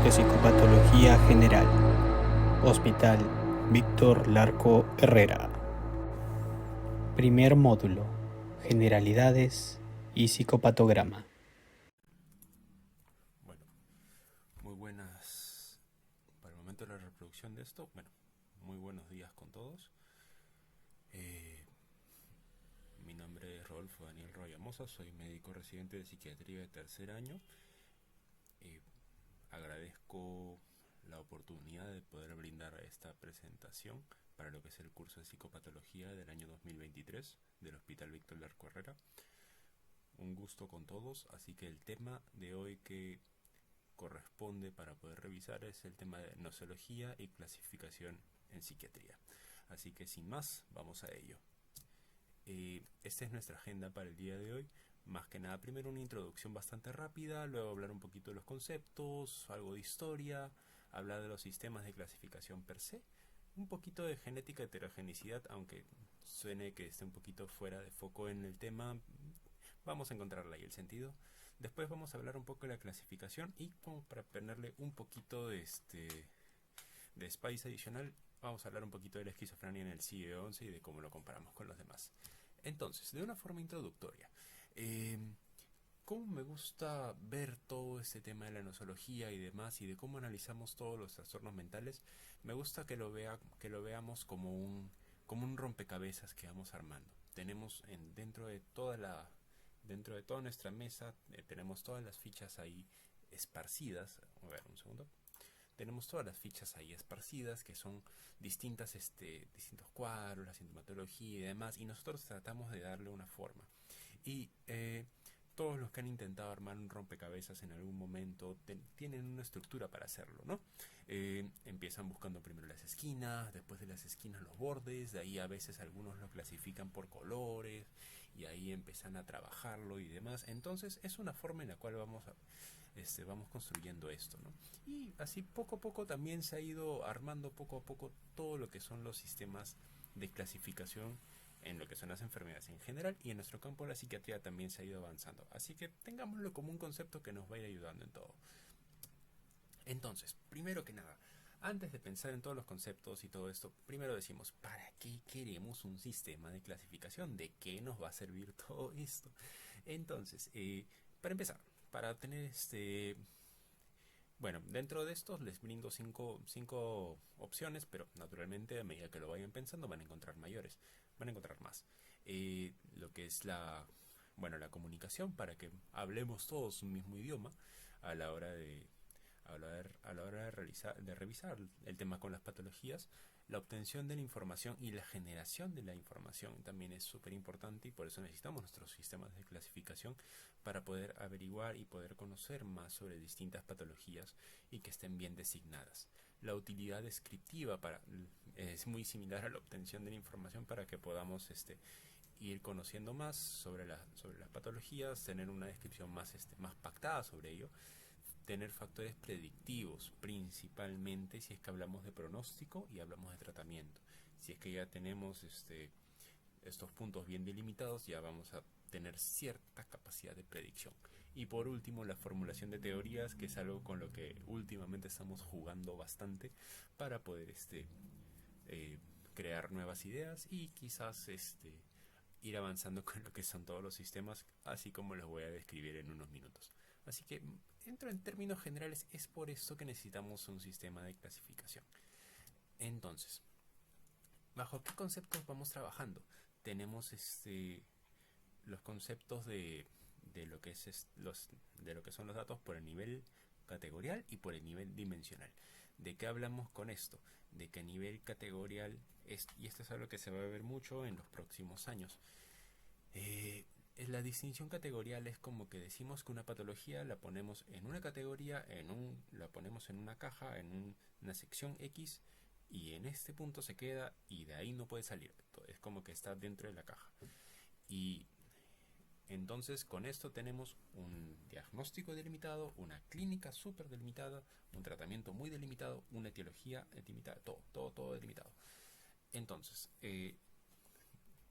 de Psicopatología General, Hospital Víctor Larco Herrera. Primer módulo, Generalidades y Psicopatograma. Bueno, muy buenas, para el momento de la reproducción de esto, muy buenos días con todos. Mi nombre es Rodolfo Daniel Royamosa, soy médico residente de psiquiatría de tercer año. Agradezco la oportunidad de poder brindar esta presentación para lo que es el curso de psicopatología del año 2023 del Hospital Víctor Larco Herrera. Un gusto con todos, así que el tema de hoy que corresponde para poder revisar es el tema de nosología y clasificación en psiquiatría. Así que sin más, vamos a ello. Esta es nuestra agenda para el día de hoy. Más que nada, primero una introducción bastante rápida, luego hablar un poquito de los conceptos, algo de historia, hablar de los sistemas de clasificación per se, un poquito de genética heterogenicidad, aunque suene que esté un poquito fuera de foco en el tema, vamos a encontrarle ahí el sentido. Después vamos a hablar un poco de la clasificación y como para ponerle un poquito de spice adicional, vamos a hablar un poquito de la esquizofrenia en el CIE-11 y de cómo lo comparamos con los demás. Entonces, de una forma introductoria, ¿cómo me gusta ver todo este tema de la nosología y demás y de cómo analizamos todos los trastornos mentales? Me gusta que lo veamos como un rompecabezas que vamos armando. Tenemos dentro de toda nuestra mesa, tenemos todas las fichas ahí esparcidas. A ver, un segundo. Tenemos todas las fichas ahí esparcidas, que son distintos cuadros, la sintomatología y demás, y nosotros tratamos de darle una forma. Y todos los que han intentado armar un rompecabezas en algún momento tienen una estructura para hacerlo, ¿no? Empiezan buscando primero las esquinas, después de las esquinas los bordes, de ahí a veces algunos lo clasifican por colores, y ahí empiezan a trabajarlo y demás. Entonces es una forma en la cual vamos construyendo esto, ¿no? Y así poco a poco también se ha ido armando poco a poco todo lo que son los sistemas de clasificación en lo que son las enfermedades en general, y en nuestro campo de la psiquiatría también se ha ido avanzando. Así que tengámoslo como un concepto que nos va a ir ayudando en todo. Entonces, primero que nada, antes de pensar en todos los conceptos y todo esto, primero decimos, ¿para qué queremos un sistema de clasificación? ¿De qué nos va a servir todo esto? Entonces, para empezar, para tener dentro de estos les brindo cinco opciones, pero naturalmente a medida que lo vayan pensando van a encontrar más. Lo que es la comunicación, para que hablemos todos un mismo idioma a la hora de revisar el tema con las patologías. La obtención de la información y la generación de la información también es súper importante, y por eso necesitamos nuestros sistemas de clasificación para poder averiguar y poder conocer más sobre distintas patologías y que estén bien designadas. La utilidad descriptiva es muy similar a la obtención de la información para que podamos ir conociendo más sobre las patologías, tener una descripción más pactada sobre ello. Tener factores predictivos, principalmente si es que hablamos de pronóstico y hablamos de tratamiento. Si es que ya tenemos estos puntos bien delimitados, ya vamos a tener cierta capacidad de predicción. Y por último, la formulación de teorías, que es algo con lo que últimamente estamos jugando bastante para poder crear nuevas ideas y quizás ir avanzando con lo que son todos los sistemas, así como los voy a describir en unos minutos. Así que, en términos generales, es por esto que necesitamos un sistema de clasificación. Entonces, ¿bajo qué conceptos vamos trabajando? Tenemos los conceptos de lo que son los datos por el nivel categorial y por el nivel dimensional. ¿De qué hablamos con esto? De que a nivel categorial, y esto es algo que se va a ver mucho en los próximos años, la distinción categorial es como que decimos que una patología la ponemos en una categoría, la ponemos en una caja, en una sección X, y en este punto se queda y de ahí no puede salir. Es como que está dentro de la caja. Y entonces con esto tenemos un diagnóstico delimitado, una clínica súper delimitada, un tratamiento muy delimitado, una etiología delimitada, todo delimitado. Entonces,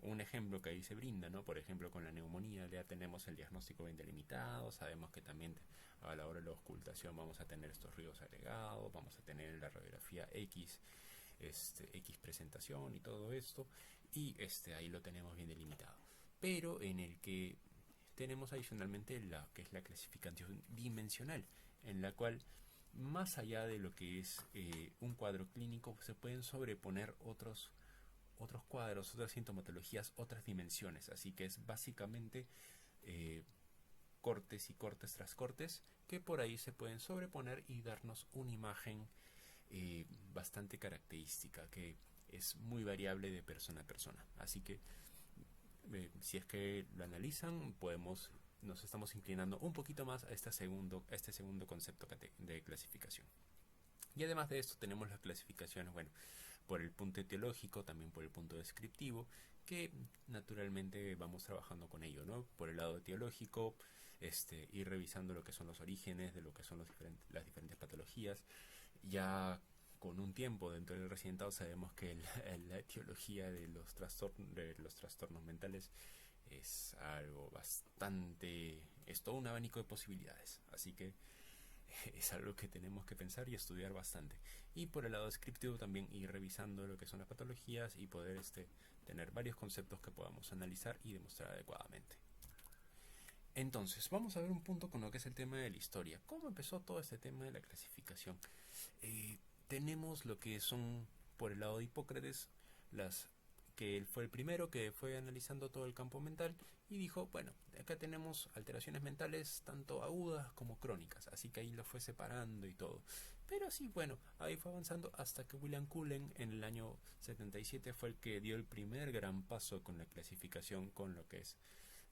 un ejemplo que ahí se brinda, ¿no? Por ejemplo, con la neumonía ya tenemos el diagnóstico bien delimitado, sabemos que también a la hora de la ocultación vamos a tener estos ruidos agregados, vamos a tener la radiografía X, X presentación y todo esto, y ahí lo tenemos bien delimitado. Pero en el que tenemos adicionalmente la que es la clasificación dimensional, en la cual más allá de lo que es un cuadro clínico, se pueden sobreponer otros cuadros, otras sintomatologías, otras dimensiones. Así que es básicamente cortes y cortes tras cortes que por ahí se pueden sobreponer y darnos una imagen bastante característica, que es muy variable de persona a persona. Así que si es que lo analizan, nos estamos inclinando un poquito más a este segundo concepto de clasificación. Y además de esto tenemos las clasificaciones, bueno, por el punto etiológico, también por el punto descriptivo, que naturalmente vamos trabajando con ello, ¿no? Por el lado etiológico, ir revisando lo que son los orígenes de lo que son las diferentes patologías. Ya con un tiempo dentro del residentado sabemos que la etiología de los trastornos mentales es algo bastante, es todo un abanico de posibilidades, así que es algo que tenemos que pensar y estudiar bastante. Y por el lado descriptivo también ir revisando lo que son las patologías y poder tener varios conceptos que podamos analizar y demostrar adecuadamente. Entonces, vamos a ver un punto con lo que es el tema de la historia. ¿Cómo empezó todo este tema de la clasificación? Tenemos lo que son, por el lado de Hipócrates, que él fue el primero que fue analizando todo el campo mental y dijo, bueno, acá tenemos alteraciones mentales tanto agudas como crónicas, así que ahí lo fue separando y todo. Pero sí, bueno, ahí fue avanzando hasta que William Cullen en el año 77 fue el que dio el primer gran paso con la clasificación, con lo que es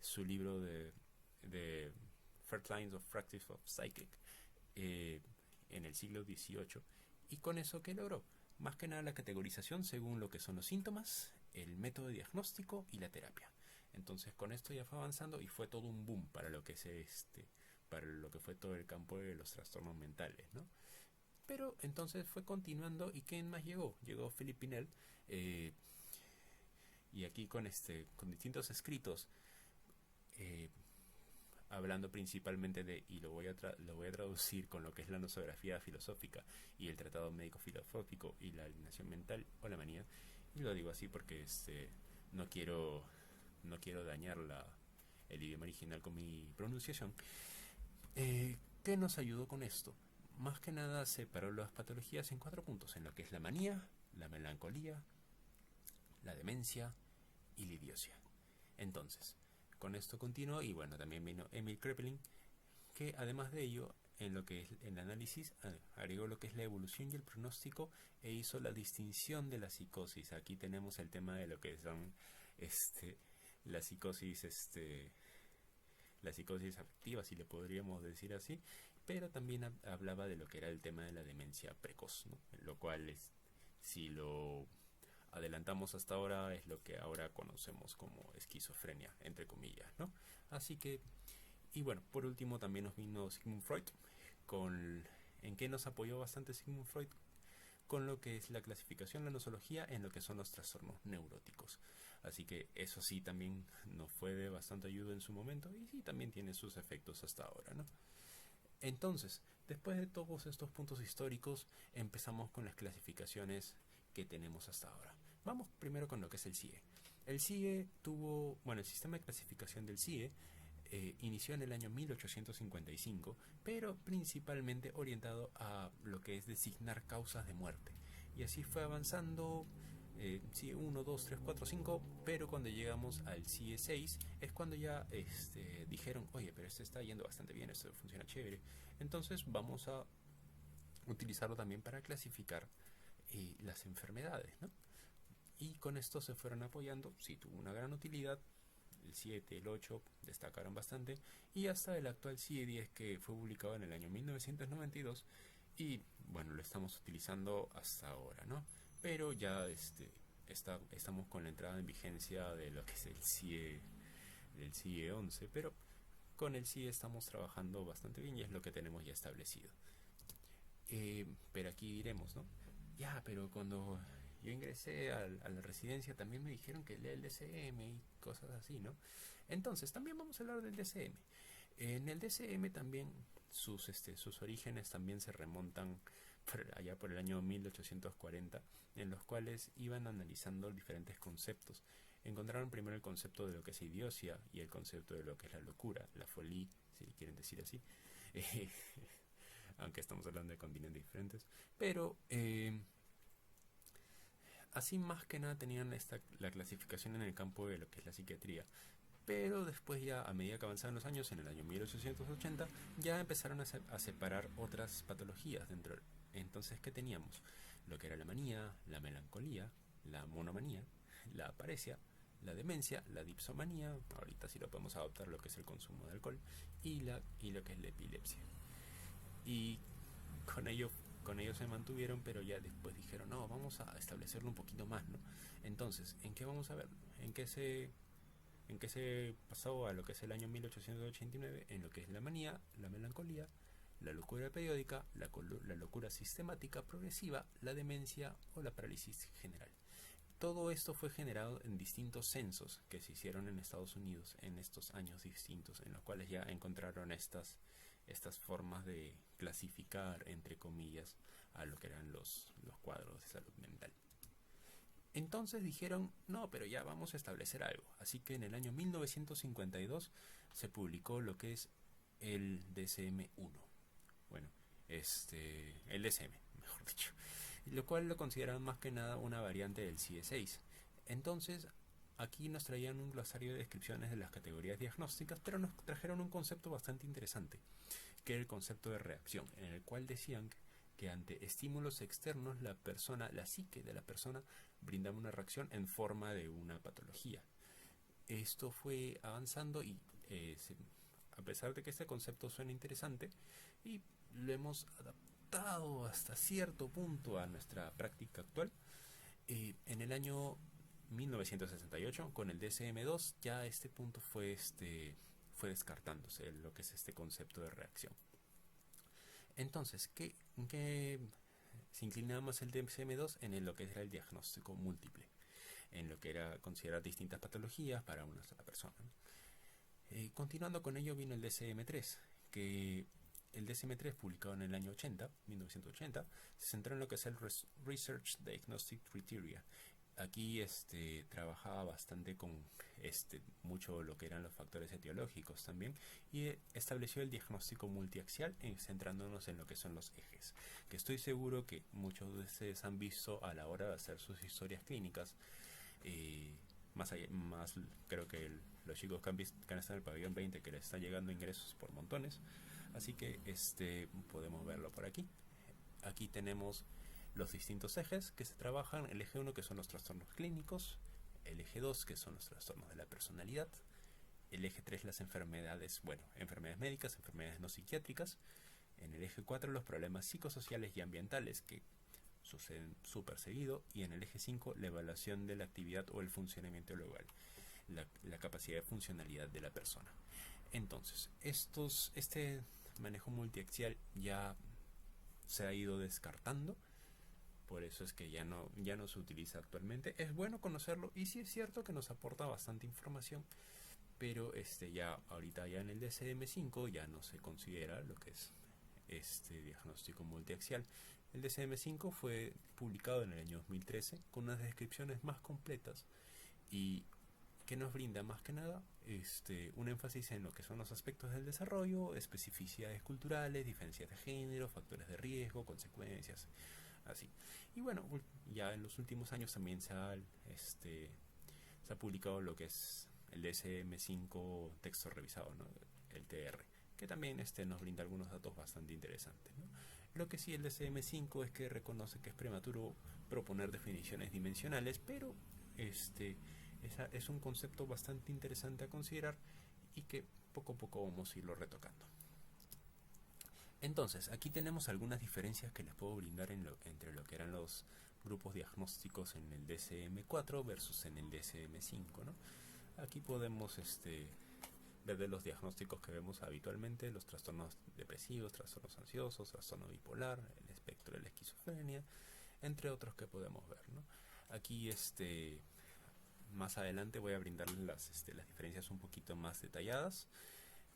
su libro de First Lines of Practice of Psychic en el siglo XVIII. Y con eso, ¿qué logró? Más que nada la categorización según lo que son los síntomas, el método de diagnóstico y la terapia. Entonces con esto ya fue avanzando y fue todo un boom para lo que para lo que fue todo el campo de los trastornos mentales, ¿no? Pero entonces fue continuando. ¿Y quién más llegó? Llegó Philip Pinel, y aquí con distintos escritos, hablando principalmente y lo voy a traducir con lo que es la nosografía filosófica y el tratado médico filosófico y la alienación mental o la manía. Y lo digo así porque no quiero dañar el idioma original con mi pronunciación. ¿Qué nos ayudó con esto? Más que nada separó las patologías en 4 puntos, en lo que es la manía, la melancolía, la demencia y la idiocia. Entonces, con esto continuó y bueno, también vino Emil Kraepelin, que además de ello, en lo que es el análisis, agregó lo que es la evolución y el pronóstico e hizo la distinción de la psicosis. Aquí tenemos el tema de lo que son la psicosis afectiva, si le podríamos decir así, pero también hablaba de lo que era el tema de la demencia precoz, ¿no? Lo cual si lo adelantamos hasta ahora, es lo que ahora conocemos como esquizofrenia, entre comillas, ¿no? Así que, y bueno, por último también nos vino Sigmund Freud, ¿en qué nos apoyó bastante Sigmund Freud? Con lo que es la clasificación, la nosología, en lo que son los trastornos neuróticos. Así que eso sí también nos fue de bastante ayuda en su momento y sí también tiene sus efectos hasta ahora, ¿no? Entonces, después de todos estos puntos históricos, empezamos con las clasificaciones que tenemos hasta ahora. Vamos primero con lo que es el CIE. El CIE el sistema de clasificación del CIE inició en el año 1855, pero principalmente orientado a lo que es designar causas de muerte. Y así fue avanzando, CIE 1, 2, 3, 4, 5, pero cuando llegamos al CIE 6 es cuando ya dijeron, oye, pero está yendo bastante bien, esto funciona chévere. Entonces vamos a utilizarlo también para clasificar las enfermedades, ¿no? Y con esto se fueron apoyando, sí tuvo una gran utilidad. El 7, el 8 destacaron bastante, y hasta el actual CIE 10, que fue publicado en el año 1992 y bueno, lo estamos utilizando hasta ahora, ¿no? Pero ya estamos con la entrada en vigencia de lo que es del CIE 11, pero con el CIE estamos trabajando bastante bien y es lo que tenemos ya establecido. Pero aquí diremos, ¿no? Ya, pero cuando yo ingresé a la residencia, también me dijeron que lea el DSM y cosas así, ¿no? Entonces, también vamos a hablar del DSM. En el DSM también sus orígenes también se remontan allá por el año 1840, en los cuales iban analizando diferentes conceptos. Encontraron primero el concepto de lo que es idiocia y el concepto de lo que es la locura, la folie, si quieren decir así. Aunque estamos hablando de continentes diferentes. Pero así más que nada tenían la clasificación en el campo de lo que es la psiquiatría. Pero después ya, a medida que avanzaban los años, en el año 1880, ya empezaron a separar otras patologías dentro. Entonces, ¿qué teníamos? Lo que era la manía, la melancolía, la monomanía, la aparesia, la demencia, la dipsomanía, ahorita sí lo podemos adoptar, lo que es el consumo de alcohol, y lo que es la epilepsia. Y con ello se mantuvieron, pero ya después dijeron, no, vamos a establecerlo un poquito más, ¿no? Entonces, ¿en qué vamos a ver? ¿En qué se pasó a lo que es el año 1889? En lo que es la manía, la melancolía, la locura periódica, la locura sistemática progresiva, la demencia o la parálisis general. Todo esto fue generado en distintos censos que se hicieron en Estados Unidos en estos años distintos, en los cuales ya encontraron estas formas de clasificar, entre comillas, a lo que eran los cuadros de salud mental. Entonces dijeron, no, pero ya vamos a establecer algo. Así que en el año 1952 se publicó lo que es el DSM-1. Bueno, el DSM, mejor dicho. Lo cual lo consideraban más que nada una variante del CIE-6. Entonces, aquí nos traían un glosario de descripciones de las categorías diagnósticas, pero nos trajeron un concepto bastante interesante, que era el concepto de reacción, en el cual decían que ante estímulos externos la psique de la persona brindaba una reacción en forma de una patología. Esto fue avanzando y a pesar de que este concepto suena interesante, y lo hemos adaptado hasta cierto punto a nuestra práctica actual, en el año 1968 con el DSM-2 ya este punto fue descartándose lo que es este concepto de reacción. Entonces, ¿qué se inclinaba más el DSM-2? En lo que era el diagnóstico múltiple, en lo que era considerar distintas patologías para una sola persona. Continuando con ello vino el DSM-3, que el DSM-3, publicado en el año 1980, se centró en lo que es el Research Diagnostic Criteria. Aquí trabajaba bastante con mucho lo que eran los factores etiológicos también, y estableció el diagnóstico multiaxial centrándonos en lo que son los ejes, que estoy seguro que muchos de ustedes han visto a la hora de hacer sus historias clínicas. Más creo que los chicos que han estado en el pabellón 20, que les están llegando ingresos por montones, así que podemos verlo por aquí. Aquí tenemos los distintos ejes que se trabajan: el eje 1, que son los trastornos clínicos; el eje 2, que son los trastornos de la personalidad; el eje 3, las enfermedades médicas, enfermedades no psiquiátricas; en el eje 4, los problemas psicosociales y ambientales, que suceden súper seguido; y en el eje 5, la evaluación de la actividad o el funcionamiento global, la capacidad de funcionalidad de la persona. Entonces, este manejo multiaxial ya se ha ido descartando, por eso es que ya no se utiliza actualmente. Es bueno conocerlo, y sí es cierto que nos aporta bastante información, pero ya ahorita ya en el DSM-5 ya no se considera lo que es diagnóstico multiaxial. El DSM-5 fue publicado en el año 2013 con unas descripciones más completas y que nos brinda más que nada un énfasis en lo que son los aspectos del desarrollo, especificidades culturales, diferencias de género, factores de riesgo, consecuencias, así. Y bueno, ya en los últimos años también se ha publicado lo que es el DSM-5 texto revisado, ¿no? El TR, que también nos brinda algunos datos bastante interesantes, ¿no? Lo que sí, el DSM-5 es que reconoce que es prematuro proponer definiciones dimensionales, pero es un concepto bastante interesante a considerar y que poco a poco vamos a irlo retocando. Entonces, aquí tenemos algunas diferencias que les puedo brindar entre lo que eran los grupos diagnósticos en el DSM-4 versus en el DSM-5, ¿no? Aquí podemos ver de los diagnósticos que vemos habitualmente: los trastornos depresivos, trastornos ansiosos, trastorno bipolar, el espectro de la esquizofrenia, entre otros que podemos ver, ¿no? Aquí más adelante voy a brindarles las diferencias un poquito más detalladas.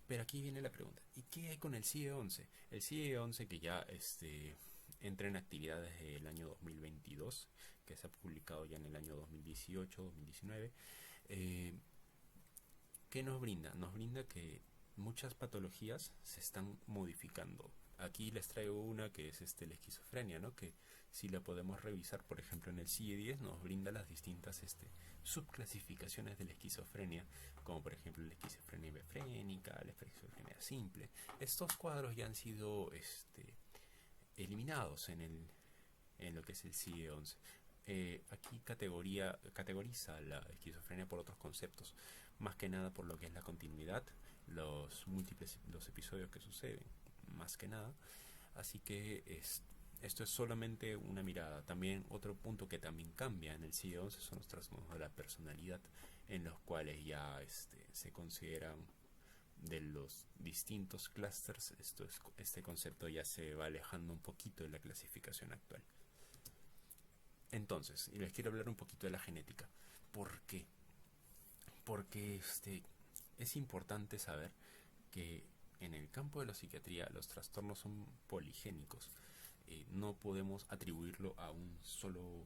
Pero aquí viene la pregunta, ¿y qué hay con el CIE 11? El CIE 11 que ya entra en actividad desde el año 2022, que se ha publicado ya en el año 2018, 2019, ¿qué nos brinda? Nos brinda que muchas patologías se están modificando. Aquí les traigo una que es la esquizofrenia, ¿no? Que si la podemos revisar, por ejemplo, en el CIE-10 nos brinda las distintas subclasificaciones de la esquizofrenia, como por ejemplo la esquizofrenia befrénica, la esquizofrenia simple. Estos cuadros ya han sido eliminados en lo que es el CIE-11. Aquí categoriza la esquizofrenia por otros conceptos, más que nada por lo que es la continuidad, los episodios que suceden, más que nada. Así que esto es solamente una mirada. También otro punto que también cambia en el CIE-11 son los trastornos de la personalidad, en los cuales ya se consideran de los distintos clústeres. Este concepto ya se va alejando un poquito de la clasificación actual. Entonces, les quiero hablar un poquito de la genética. ¿Por qué? Porque es importante saber que en el campo de la psiquiatría los trastornos son poligénicos. No podemos atribuirlo a un solo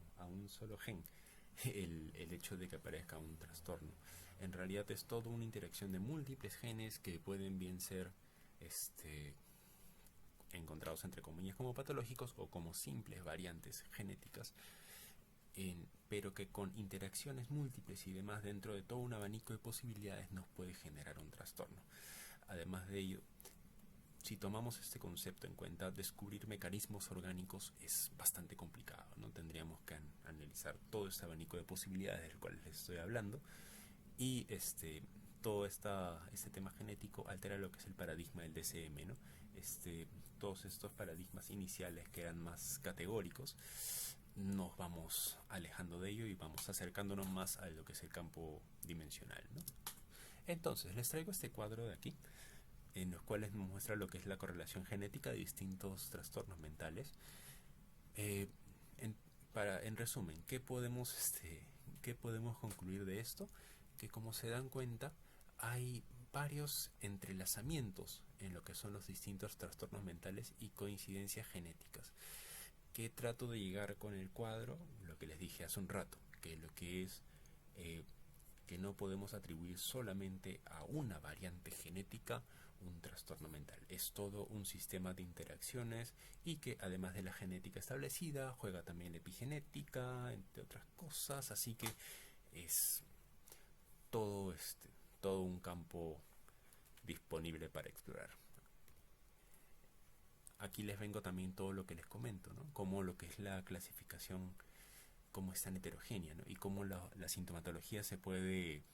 gen el hecho de que aparezca un trastorno. En realidad es toda una interacción de múltiples genes que pueden bien ser encontrados entre comillas como patológicos o como simples variantes genéticas, pero que con interacciones múltiples y demás dentro de todo un abanico de posibilidades nos puede generar un trastorno. Además de ello, si tomamos este concepto en cuenta, descubrir mecanismos orgánicos es bastante complicado, ¿no? Tendríamos que analizar todo este abanico de posibilidades del cual les estoy hablando, y todo este tema genético altera lo que es el paradigma del DSM, ¿no? Todos estos paradigmas iniciales que eran más categóricos, nos vamos alejando de ello y vamos acercándonos más a lo que es el campo dimensional, ¿no? Entonces, les traigo este cuadro de aquí, en los cuales nos muestra lo que es la correlación genética de distintos trastornos mentales. En resumen, ¿qué podemos concluir de esto? Que como se dan cuenta, hay varios entrelazamientos en lo que son los distintos trastornos mentales y coincidencias genéticas. ¿Qué trato de llegar con el cuadro? Lo que les dije hace un rato, que lo que es que no podemos atribuir solamente a una variante genética un trastorno mental. Es todo un sistema de interacciones y que además de la genética establecida, juega también la epigenética, entre otras cosas, así que es todo un campo disponible para explorar. Aquí les vengo también todo lo que les comento, ¿no? Como lo que es la clasificación, cómo es tan heterogénea, ¿no? Y cómo la sintomatología se puede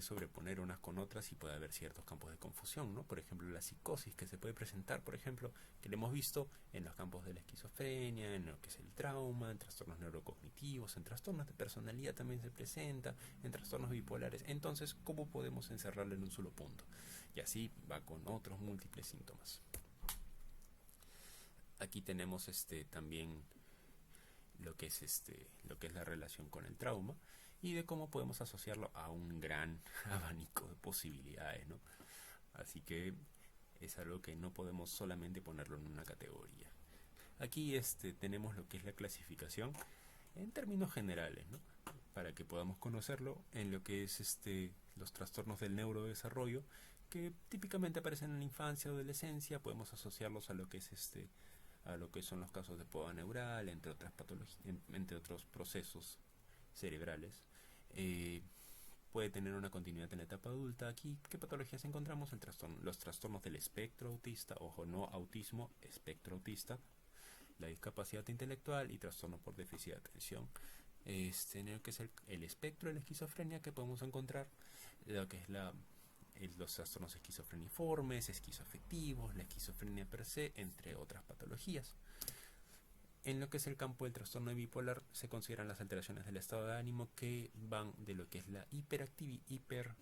sobreponer unas con otras y puede haber ciertos campos de confusión, ¿no? Por ejemplo, la psicosis que se puede presentar, por ejemplo, que lo hemos visto en los campos de la esquizofrenia, en lo que es el trauma, en trastornos neurocognitivos, en trastornos de personalidad también se presenta, en trastornos bipolares. Entonces, ¿cómo podemos encerrarlo en un solo punto? Y así va con otros múltiples síntomas. Aquí tenemos también lo que es la relación con el trauma y de cómo podemos asociarlo a un gran abanico de posibilidades, ¿no? Así que es algo que no podemos solamente ponerlo en una categoría. Aquí tenemos lo que es la clasificación en términos generales, ¿no? Para que podamos conocerlo en lo que es los trastornos del neurodesarrollo, que típicamente aparecen en la infancia o adolescencia. Podemos asociarlos a lo que es a lo que son los casos de poda neural, entre otras patologías, entre otros procesos cerebrales. Puede tener una continuidad en la etapa adulta. Aquí, ¿qué patologías encontramos? Los trastornos del espectro autista, ojo, no autismo, espectro autista, la discapacidad intelectual y trastorno por déficit de atención. En lo que es el espectro de la esquizofrenia, que podemos encontrar lo que es los trastornos esquizofreniformes, esquizoafectivos, la esquizofrenia per se, entre otras patologías. En lo que es el campo del trastorno bipolar se consideran las alteraciones del estado de ánimo que van de lo que es la hiperactividad,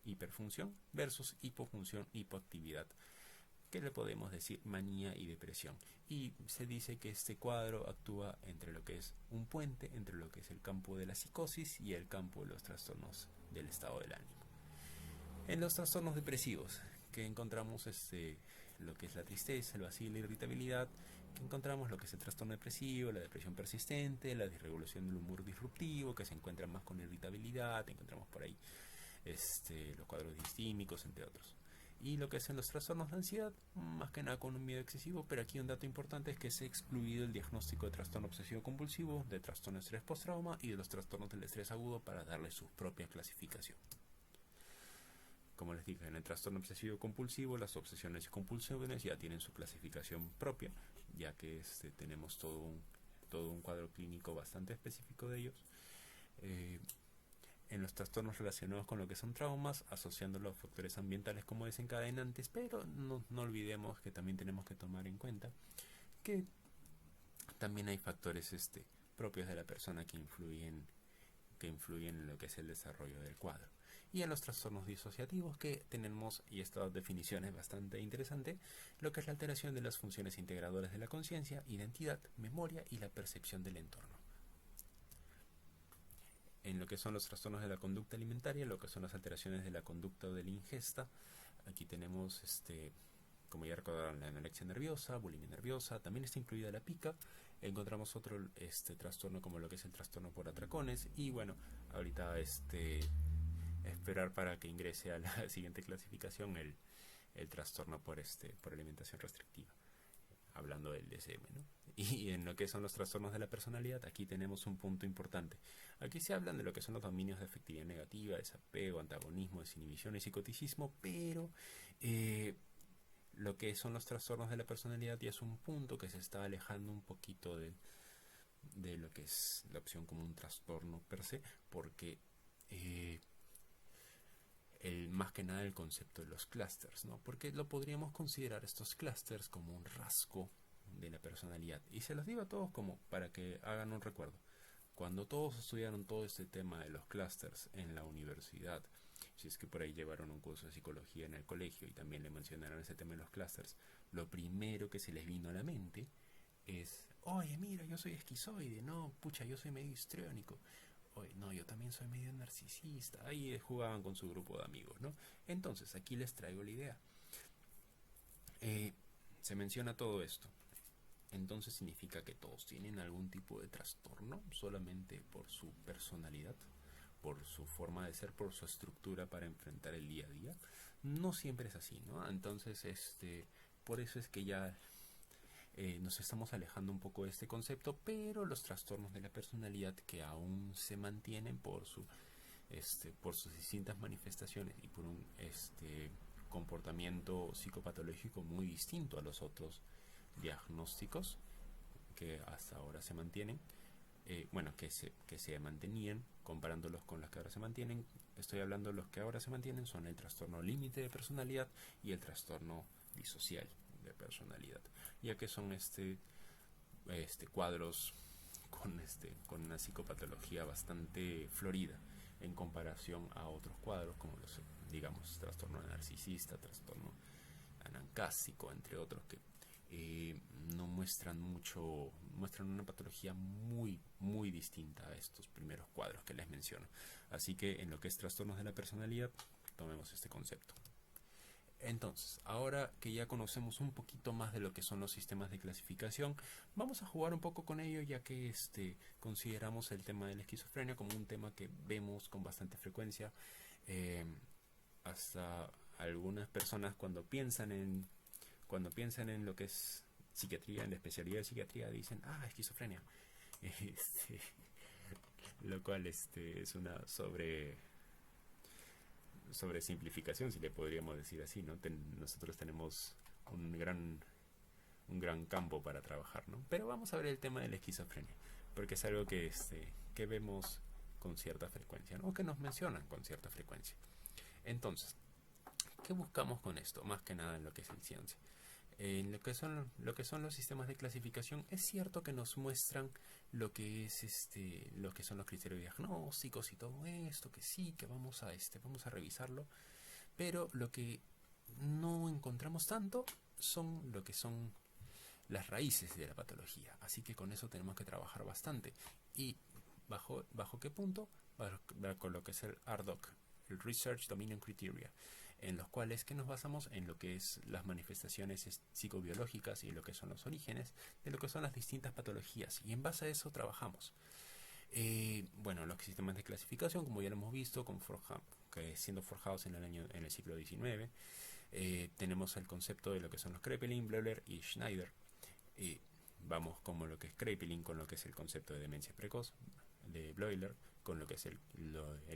hiperfunción versus hipofunción, hipoactividad. que le podemos decir manía y depresión. Y se dice que este cuadro actúa entre lo que es un puente, entre lo que es el campo de la psicosis y el campo de los trastornos del estado del ánimo. En los trastornos depresivos, que encontramos lo que es la tristeza, el vacío y la irritabilidad, que encontramos lo que es el trastorno depresivo, la depresión persistente, la disregulación del humor disruptivo, que se encuentra más con irritabilidad, encontramos por ahí los cuadros distímicos, entre otros. Y lo que es en los trastornos de ansiedad, más que nada con un miedo excesivo, pero aquí un dato importante es que se ha excluido el diagnóstico de trastorno obsesivo compulsivo, de trastorno de estrés postrauma y de los trastornos del estrés agudo para darle su propia clasificación. Como les dije, en el trastorno obsesivo compulsivo, las obsesiones y compulsiones ya tienen su clasificación propia, ya que tenemos todo un cuadro clínico bastante específico de ellos. En los trastornos relacionados con lo que son traumas, asociándolo a factores ambientales como desencadenantes, pero no olvidemos que también tenemos que tomar en cuenta que también hay factores propios de la persona que influyen en lo que es el desarrollo del cuadro. Y en los trastornos disociativos, que tenemos, y esta definición es bastante interesante, lo que es la alteración de las funciones integradoras de la conciencia, identidad, memoria y la percepción del entorno. En lo que son los trastornos de la conducta alimentaria, lo que son las alteraciones de la conducta o de la ingesta, aquí tenemos, como ya recordaron, la anorexia nerviosa, bulimia nerviosa, también está incluida la pica. Encontramos otro trastorno como lo que es el trastorno por atracones, y bueno, ahorita esperar para que ingrese a la siguiente clasificación el trastorno por alimentación restrictiva, hablando del DSM, ¿no? Y en lo que son los trastornos de la personalidad, aquí tenemos un punto importante. Aquí se hablan de lo que son los dominios de afectividad negativa, desapego, antagonismo, desinhibición y psicoticismo, pero lo que son los trastornos de la personalidad ya es un punto que se está alejando un poquito de lo que es la opción como un trastorno per se, porque más que nada el concepto de los clústeres, ¿no? Porque lo podríamos considerar estos clústeres como un rasgo de la personalidad. Y se los digo a todos como para que hagan un recuerdo. Cuando todos estudiaron todo este tema de los clústeres en la universidad, si es que por ahí llevaron un curso de psicología en el colegio y también le mencionaron ese tema de los clústeres, lo primero que se les vino a la mente es: oye, mira, yo soy esquizoide, no, pucha, yo soy medio histriónico. Oye, no, yo también soy medio narcisista. Ahí jugaban con su grupo de amigos, ¿no? Entonces, aquí les traigo la idea. Se menciona todo esto. Entonces, ¿significa que todos tienen algún tipo de trastorno solamente por su personalidad, por su forma de ser, por su estructura para enfrentar el día a día? No siempre es así, ¿no? Entonces, por eso es que ya nos estamos alejando un poco de este concepto, pero los trastornos de la personalidad que aún se mantienen por sus distintas manifestaciones y por un comportamiento psicopatológico muy distinto a los otros diagnósticos que hasta ahora se mantienen, que se mantenían, comparándolos con los que ahora se mantienen. Estoy hablando de los que ahora se mantienen, son el trastorno límite de personalidad y el trastorno disocial de personalidad, ya que son cuadros con una psicopatología bastante florida en comparación a otros cuadros como los, digamos, trastorno narcisista, trastorno anancástico, entre otros, que no muestran una patología muy muy distinta a estos primeros cuadros que les menciono. Así que en lo que es trastornos de la personalidad, tomemos este concepto. Entonces, ahora que ya conocemos un poquito más de lo que son los sistemas de clasificación, vamos a jugar un poco con ello, ya que consideramos el tema de la esquizofrenia como un tema que vemos con bastante frecuencia. Hasta algunas personas cuando piensan en lo que es psiquiatría, en la especialidad de psiquiatría, dicen: esquizofrenia. Lo cual es una sobre simplificación, si le podríamos decir así, ¿no? Nosotros tenemos un gran campo para trabajar, ¿no? Pero vamos a ver el tema de la esquizofrenia, porque es algo que vemos con cierta frecuencia, ¿no? Que nos mencionan con cierta frecuencia. Entonces, ¿qué buscamos con esto? Más que nada en lo que es el ciencia. En lo que son los sistemas de clasificación, es cierto que nos muestran lo que son los criterios diagnósticos y todo esto, que sí, que vamos a revisarlo, pero lo que no encontramos tanto son lo que son las raíces de la patología. Así que con eso tenemos que trabajar bastante. ¿Y bajo qué punto? Con lo que es el RDoC, el Research Dominion Criteria, en los cuales que nos basamos en lo que es las manifestaciones psicobiológicas y lo que son los orígenes de lo que son las distintas patologías, y en base a eso trabajamos. Bueno, los sistemas de clasificación, como ya lo hemos visto, que siendo forjados en el siglo XIX, tenemos el concepto de lo que son los Kraepelin, Bleuler y Schneider. Vamos como lo que es Kraepelin con lo que es el concepto de demencia precoz, de Bleuler con lo que es el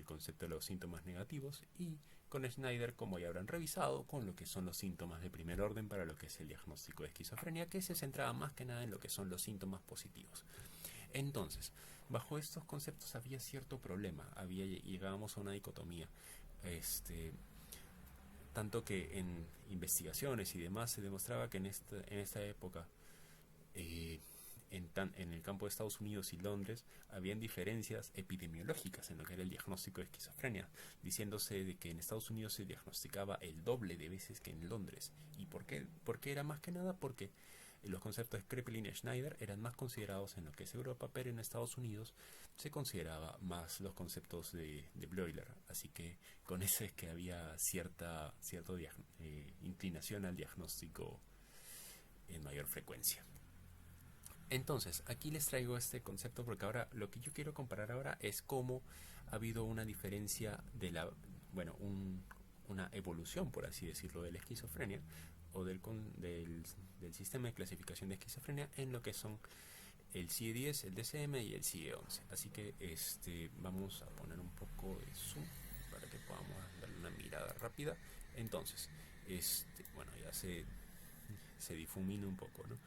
concepto de los síntomas negativos, y con Schneider, como ya habrán revisado, con lo que son los síntomas de primer orden para lo que es el diagnóstico de esquizofrenia, que se centraba más que nada en lo que son los síntomas positivos. Entonces, bajo estos conceptos había cierto problema, llegábamos a una dicotomía, tanto que en investigaciones y demás se demostraba que en esta época, en el campo de Estados Unidos y Londres, habían diferencias epidemiológicas en lo que era el diagnóstico de esquizofrenia, diciéndose de que en Estados Unidos se diagnosticaba el doble de veces que en Londres. ¿Y por qué? Porque era más que nada porque los conceptos de Kraepelin y Schneider eran más considerados en lo que es Europa, pero en Estados Unidos se consideraba más los conceptos de Bleuler. Así que con eso es que había cierta inclinación al diagnóstico en mayor frecuencia. Entonces, aquí les traigo este concepto porque ahora lo que yo quiero comparar ahora es cómo ha habido una diferencia de una evolución, por así decirlo, de la esquizofrenia o del sistema de clasificación de esquizofrenia en lo que son el CIE-10, el DSM y el CIE-11. Así que vamos a poner un poco de zoom para que podamos darle una mirada rápida. Entonces, ya se difumina un poco, ¿no?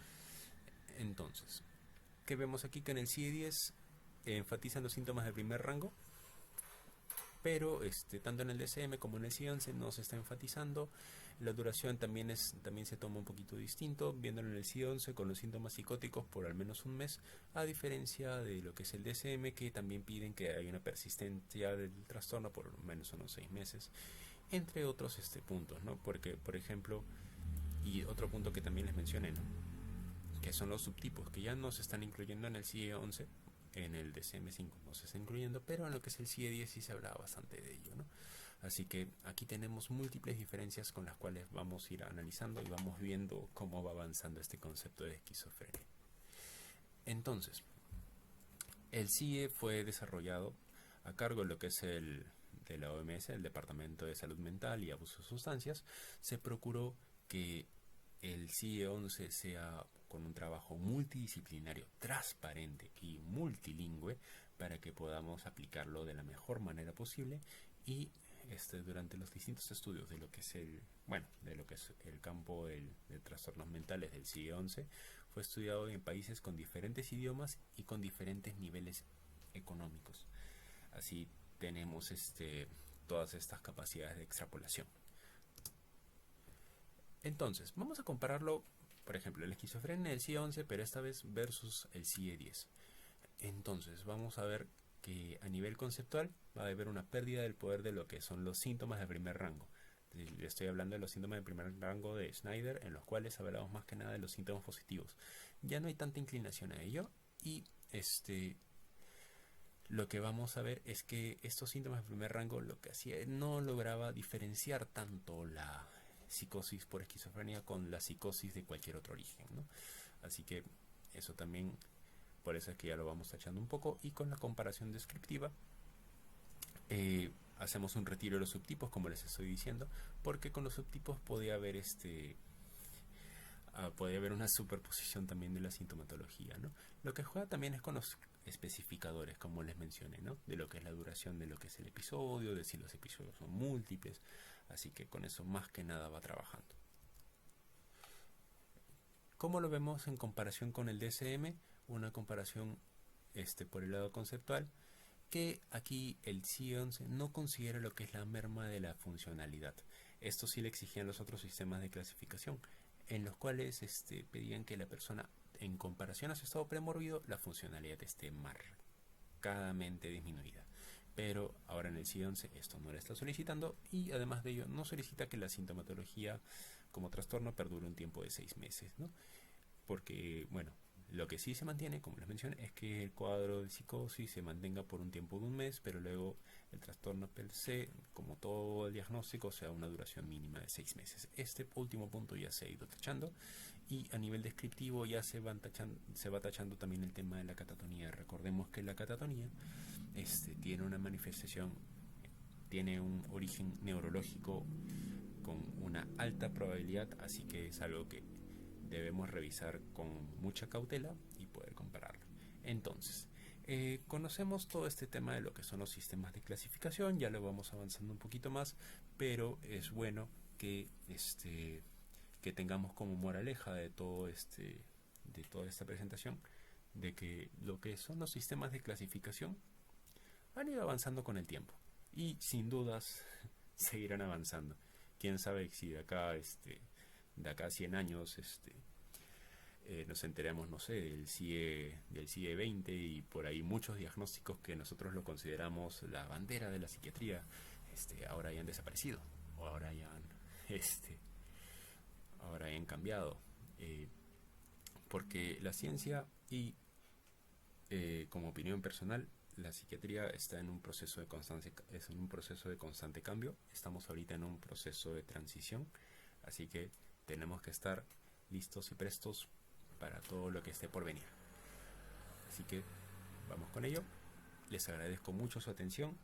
Entonces, ¿qué vemos aquí? Que en el CIE-10 enfatizan los síntomas de primer rango, pero tanto en el DSM como en el CIE-11 no se está enfatizando. La duración también se toma un poquito distinto, viéndolo en el CIE-11 con los síntomas psicóticos por al menos un mes, a diferencia de lo que es el DSM, que también piden que haya una persistencia del trastorno por al menos unos 6 meses, entre otros puntos, ¿no? Porque, por ejemplo, y otro punto que también les mencioné, ¿no?, que son los subtipos, que ya no se están incluyendo en el CIE-11, en el DSM-5 no se está incluyendo, pero en lo que es el CIE-10 sí se hablaba bastante de ello, ¿no? Así que aquí tenemos múltiples diferencias con las cuales vamos a ir analizando y vamos viendo cómo va avanzando este concepto de esquizofrenia. Entonces, el CIE fue desarrollado a cargo de lo que es de la OMS, el Departamento de Salud Mental y Abuso de Sustancias. Se procuró que el CIE-11 sea con un trabajo multidisciplinario, transparente y multilingüe para que podamos aplicarlo de la mejor manera posible, y durante los distintos estudios de lo que es el campo de trastornos mentales del CIE-11 fue estudiado en países con diferentes idiomas y con diferentes niveles económicos. Así tenemos todas estas capacidades de extrapolación. Entonces, vamos a compararlo, por ejemplo, la esquizofrenia del CIE-11, pero esta vez versus el CIE-10. Entonces, vamos a ver que a nivel conceptual va a haber una pérdida del poder de lo que son los síntomas de primer rango. Le estoy hablando de los síntomas de primer rango de Schneider, en los cuales hablamos más que nada de los síntomas positivos. Ya no hay tanta inclinación a ello, y lo que vamos a ver es que estos síntomas de primer rango lo que hacía no lograba diferenciar tanto la psicosis por esquizofrenia con la psicosis de cualquier otro origen, ¿no? Así que eso también, por eso es que ya lo vamos tachando un poco. Y con la comparación descriptiva hacemos un retiro de los subtipos, como les estoy diciendo, porque con los subtipos podía haber una superposición también de la sintomatología, ¿no? Lo que juega también es con los especificadores, como les mencioné, ¿no?, de lo que es la duración de lo que es el episodio, de si los episodios son múltiples. Así que con eso más que nada va trabajando. ¿Cómo lo vemos en comparación con el DSM? Una comparación por el lado conceptual, que aquí el CIE-11 no considera lo que es la merma de la funcionalidad. Esto sí le exigían los otros sistemas de clasificación, en los cuales pedían que la persona, en comparación a su estado premórbido, la funcionalidad esté marcadamente disminuida. pero ahora en el CIE-11 esto no lo está solicitando, y además de ello no solicita que la sintomatología como trastorno perdure un tiempo de 6 meses, ¿no? Porque, bueno, lo que sí se mantiene, como les mencioné, es que el cuadro de psicosis se mantenga por un tiempo de un mes, pero luego el trastorno per se, como todo el diagnóstico, sea una duración mínima de 6 meses. Este último punto ya se ha ido tachando, y a nivel descriptivo ya se va tachando también el tema de la catatonía. Recordemos que la catatonía tiene una manifestación, tiene un origen neurológico con una alta probabilidad, así que es algo que debemos revisar con mucha cautela y poder compararlo. Entonces, conocemos todo este tema de lo que son los sistemas de clasificación, ya lo vamos avanzando un poquito más, pero es bueno que que tengamos como moraleja de toda esta presentación, de que lo que son los sistemas de clasificación han ido avanzando con el tiempo y sin dudas seguirán avanzando. Quién sabe si de acá a 100 años nos enteremos, no sé, del CIE 20 y por ahí muchos diagnósticos que nosotros lo consideramos la bandera de la psiquiatría, ahora ya han desaparecido, o ahora hayan cambiado, porque la ciencia y, como opinión personal, la psiquiatría está en un proceso de constante cambio. Estamos ahorita en un proceso de transición, así que tenemos que estar listos y prestos para todo lo que esté por venir. Así que vamos con ello. Les agradezco mucho su atención